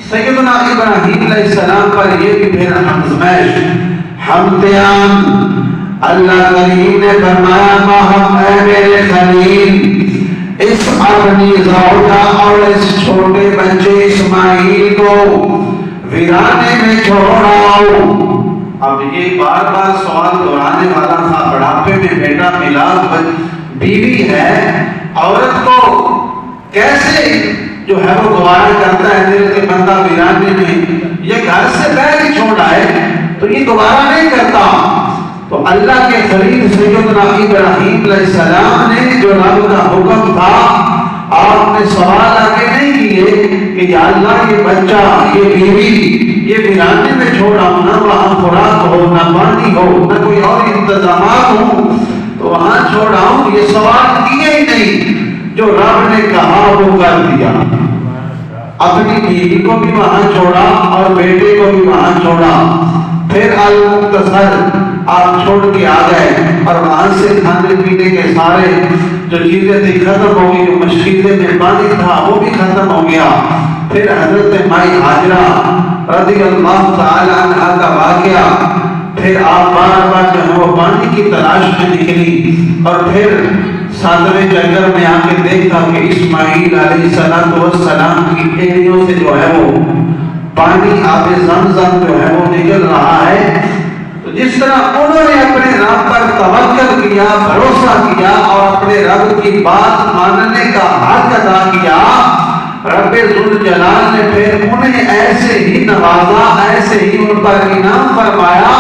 سیدنا ابراہیم علیہ السلام پر یہ بھی پھر آزمائش امتحان۔ اللہ کریم نے فرمایا ماہم اے میرے خلیل اس اپنی زوجہ اور اس چھوٹے بچے اسماعیل کو ویرانے میں چھوڑاؤ۔ اب یہ بار بار سوال دہرانے والا تھا، بڑھاپے میں بیٹا ملا، بیوی ہے، عورت کو کیسے جو ہے وہ گوارا کرتا ہے دل کے بندہ ویرانے میں، یہ گھر سے باہر چھوڑ آئے تو یہ گوارا نہیں کرتا۔ تو اللہ کے خلیل سیدنا ابراہیم علیہ السلام نے جو رب کا حکم تھا، آپ نے سوال آگے نہیں کیے کہ یا اللہ یہ بچہ، یہ بیوی، یہ ویرانے میں چھوڑا، نہ وہاں خوراک ہو، نہ پانی ہو، نہ کوئی اور انتظامات ہو، تو وہاں چھوڑاؤں، یہ سوال کیے ہی نہیں۔ جو رب نے کہا وہ کر دیا، اپنی بیوی کو بھی وہاں چھوڑا اور بیٹے کو بھی وہاں چھوڑا۔ پھر المختصر آپ چھوڑ کے آ گئے اور وہاں سے کھانے پینے کے سارے جو چیزیں تھی ختم ہو گئی، جو مشکیزیں میں پانی تھا وہ بھی ختم ہو گیا۔ پھر حضرت مائی ہاجرہ رضی اللہ تعالی عنہ کا واقعہ، پھر آپ بار بار جو ہے وہ پانی کی تلاش میں نکلی اور پھر ساتویں جنگل میں آ کے دیکھا کہ اسماعیل علیہ السلام کی ایڑیوں سے جو ہے وہ پانی آب زمزم جو ہے وہ نکل رہا ہے۔ تو جس طرح انہوں نے اپنے رب پر توکل کیا، بھروسہ کیا اور اپنے رب کی بات ماننے کا حق ادا کیا، رب ذوالجلال نے پھر انہیں ایسے ہی نوازا، ایسے ہی ان پر انعام فرمایا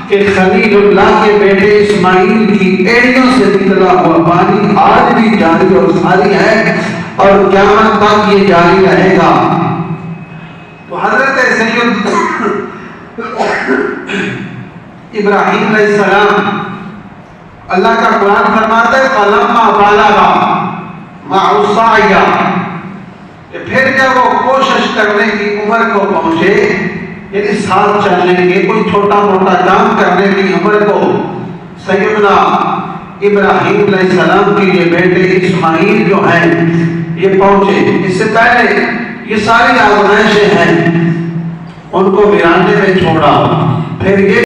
کہ خلیل اللہ کے بیٹے اسماعیل کی ایڑیوں سے نکلا ہوا پانی آج بھی جاری اور ساری ہے اور قیامت تک یہ جاری رہے گا۔ تو حضرت سید ابراہیم علیہ السلام، اللہ کا قرآن فرماتا ہے فَلَمَّا بَلَغَ مَعَ السَّعْيَ، کہ پھر جب وہ کوشش کرنے کی عمر کو پہنچے، یعنی ساتھ چلنے کے، کوئی چھوٹا موٹا کام کرنے کی عمر کو، سیدنا ابراہیم علیہ السلام کے یہ بیٹے اسماعیل جو ہیں یہ پہنچے۔ اس سے پہلے یہ ساری آزمائشیں ہیں، ان کو ویرانے میں چھوڑا، پھر یہ